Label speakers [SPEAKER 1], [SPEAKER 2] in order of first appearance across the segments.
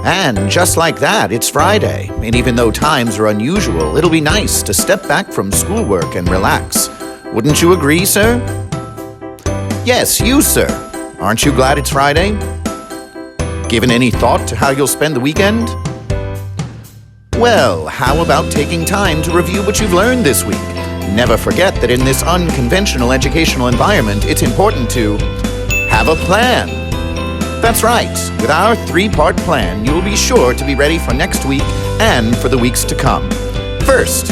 [SPEAKER 1] And just like that, it's Friday, and even though times are unusual, it'll be nice to step back from schoolwork and relax. Wouldn't you agree, sir? Yes, you, sir. Aren't you glad it's Friday? Given any thought to how you'll spend the weekend? Well, how about taking time to review what you've learned this week? Never forget that in this unconventional educational environment, it's important to have a plan. That's right. With our 3-part plan, you'll be sure to be ready for next week and for the weeks to come. First,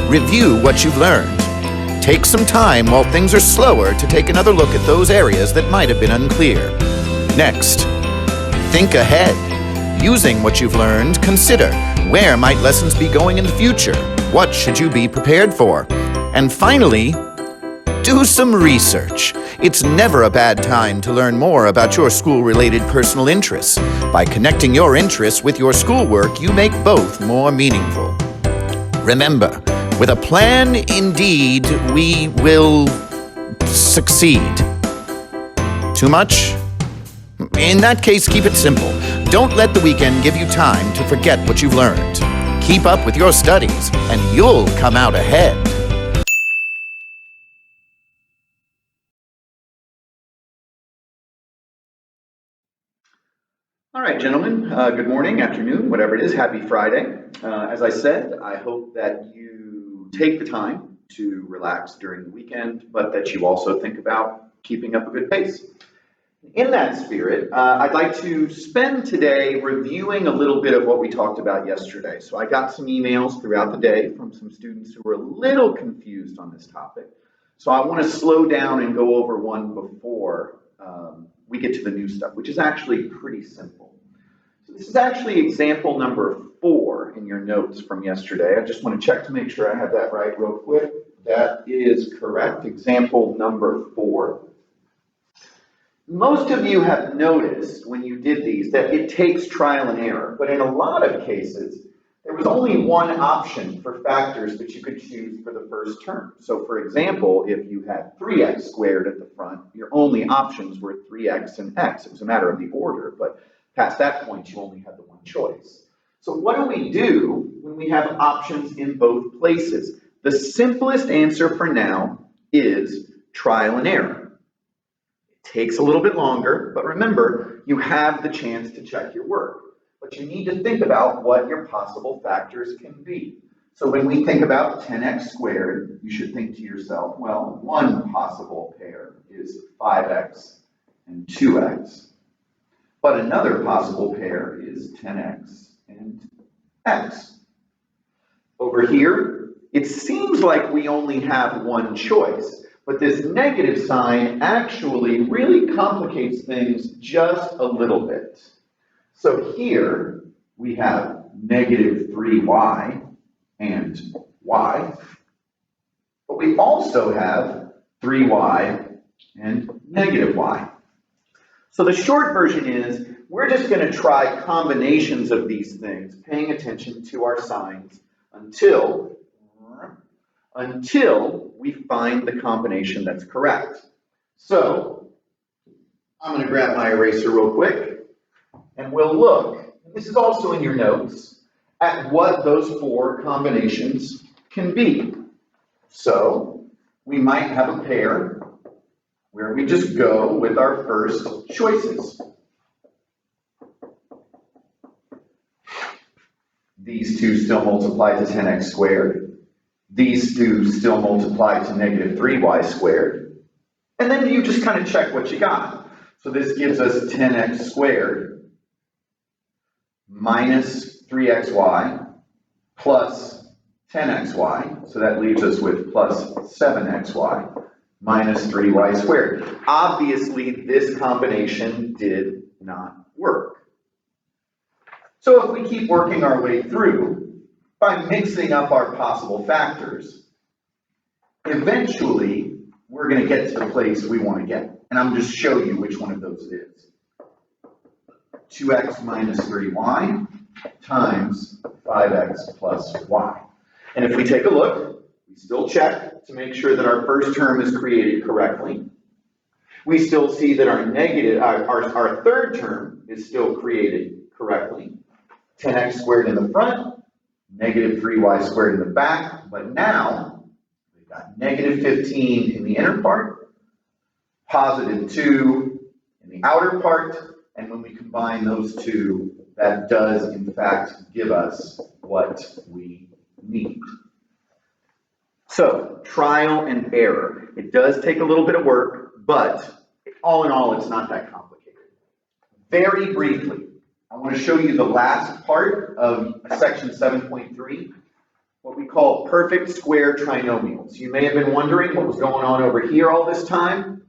[SPEAKER 1] review what you've learned. Take some time while things are slower to take another look at those areas that might have been unclear. Next, think ahead. Using what you've learned, consider where might lessons be going in the future? What should you be prepared for? And finally, do some research. It's never a bad time to learn more about your school-related personal interests. By connecting your interests with your schoolwork, you make both more meaningful. Remember, with a plan, indeed, we will succeed. Too much? In that case, keep it simple. Don't let the weekend give you time to forget what you've learned. Keep up with your studies, and you'll come out ahead.
[SPEAKER 2] All right, gentlemen, good morning, afternoon, whatever it is, happy Friday. As I said, I hope that you take the time to relax during the weekend, but that you also think about keeping up a good pace. In that spirit, I'd like to spend today reviewing a little bit of what we talked about yesterday. So I got some emails throughout the day from some students who were a little confused on this topic. So I want to slow down and go over one before we get to the new stuff, which is actually pretty simple. So this is actually example number 4 in your notes from yesterday. I just want to check to make sure I have that right real quick. That is correct. Example number 4. Most of you have noticed when you did these that it takes trial and error, but in a lot of cases, there was only one option for factors that you could choose for the first term. So for example, if you had 3x squared at the front, your only options were 3x and x. It was a matter of the order, but past that point, you only had the one choice. So what do we do when we have options in both places? The simplest answer for now is trial and error. It takes a little bit longer, but remember, you have the chance to check your work. But you need to think about what your possible factors can be. So when we think about 10x squared, you should think to yourself, well, one possible pair is 5x and 2x. But another possible pair is 10x and x. Over here, it seems like we only have one choice, but this negative sign actually really complicates things just a little bit. So here we have negative 3y and y, but we also have 3y and negative y. So the short version is we're just going to try combinations of these things, paying attention to our signs until we find the combination that's correct. So I'm going to grab my eraser real quick. And we'll look, this is also in your notes, at what those 4 combinations can be. So we might have a pair where we just go with our first choices. These 2 still multiply to 10x squared. These 2 still multiply to negative 3y squared. And then you just kind of check what you got. So this gives us 10x squared minus 3xy plus 10xy, so that leaves us with plus 7xy minus 3y squared. Obviously, this combination did not work. So if we keep working our way through by mixing up our possible factors, eventually we're going to get to the place we want to get. And I'm just show you which one of those it is. 2x minus 3y times 5x plus y. And if we take a look, we still check to make sure that our first term is created correctly. We still see that our third term is still created correctly. 10x squared in the front, negative 3y squared in the back, but now we've got negative 15 in the inner part, positive 2 in the outer part, and when we combine those two, that does in fact give us what we need. So, trial and error. It does take a little bit of work, but all in all, it's not that complicated. Very briefly, I want to show you the last part of section 7.3, what we call perfect square trinomials. You may have been wondering what was going on over here all this time.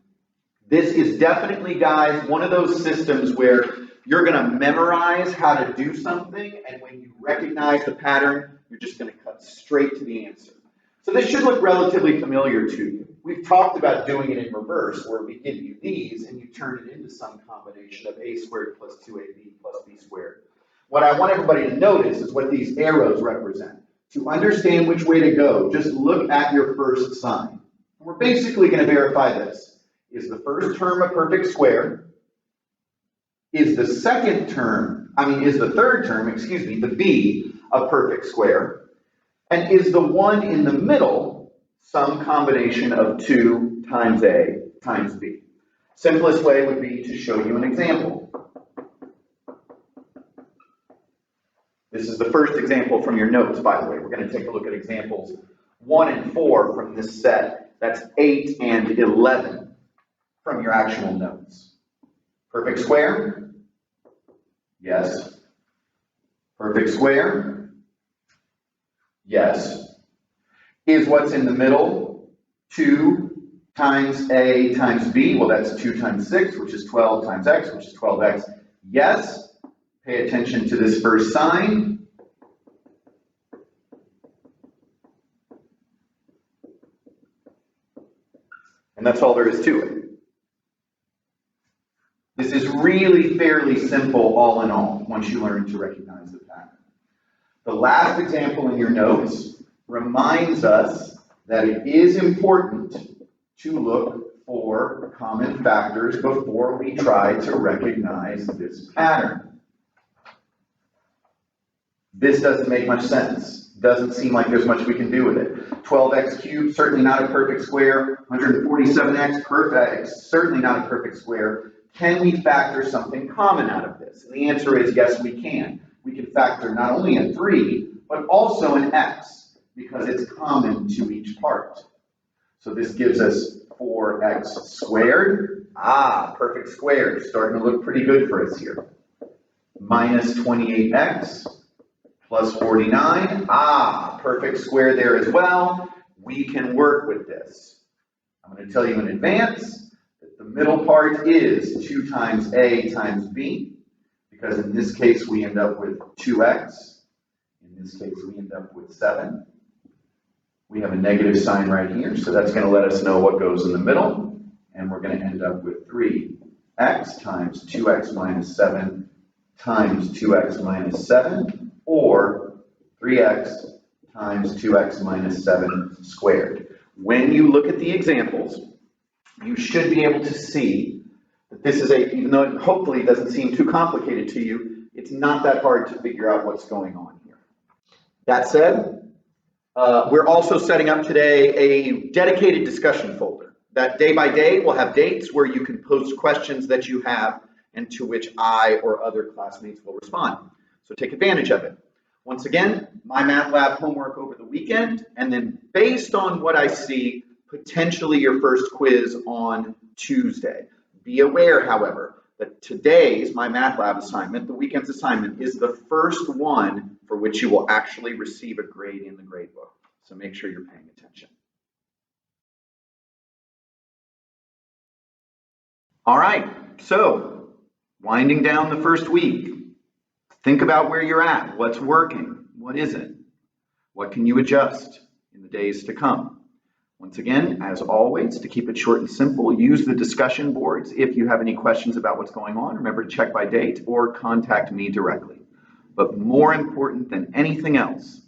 [SPEAKER 2] This is definitely, guys, one of those systems where you're going to memorize how to do something, and when you recognize the pattern, you're just going to cut straight to the answer. So this should look relatively familiar to you. We've talked about doing it in reverse, where we give you these and you turn it into some combination of a squared plus 2ab plus b squared. What I want everybody to notice is what these arrows represent. To understand which way to go, just look at your first sign. We're basically going to verify this. Is the first term a perfect square? Is the third term, the b, a perfect square? And is the one in the middle some combination of 2 times a times b? Simplest way would be to show you an example. This is the first example from your notes, by the way. We're going to take a look at examples 1 and 4 from this set. That's 8 and 11 from your actual notes. Perfect square? Yes. Perfect square? Yes. Is what's in the middle 2 times a times b? Well, that's 2 times 6, which is 12 times x, which is 12x. Yes. Pay attention to this first sign. And that's all there is to it. This is really fairly simple all in all, once you learn to recognize the pattern. The last example in your notes reminds us that it is important to look for common factors before we try to recognize this pattern. This doesn't make much sense. Doesn't seem like there's much we can do with it. 12x cubed, certainly not a perfect square. 147x, perfect, certainly not a perfect square. Can we factor something common out of this? And the answer is yes, we can. We can factor not only a 3, but also an x, because it's common to each part. So this gives us 4x squared. Perfect squared, starting to look pretty good for us here. Minus 28x plus 49. Perfect square there as well. We can work with this. I'm going to tell you in advance that the middle part is 2 times a times b, because in this case we end up with 2x. In this case we end up with 7. We have a negative sign right here, so that's going to let us know what goes in the middle, and we're going to end up with 3x times 2x minus 7 times 2x minus 7, or 3x times 2x minus 7 squared. When you look at the examples, you should be able to see that this is even though it hopefully doesn't seem too complicated to you, it's not that hard to figure out what's going on here. That said, we're also setting up today a dedicated discussion folder that day by day will have dates where you can post questions that you have and to which I or other classmates will respond. So take advantage of it. Once again, my math lab homework over the weekend, and then based on what I see, potentially your first quiz on Tuesday. Be aware, however, that today's my math lab assignment, the weekend's assignment, is the first one for which you will actually receive a grade in the grade book. So make sure you're paying attention. All right, so winding down the first week, think about where you're at, what's working, what isn't, what can you adjust in the days to come. Once again, as always, to keep it short and simple, use the discussion boards if you have any questions about what's going on. Remember to check by date or contact me directly. But more important than anything else,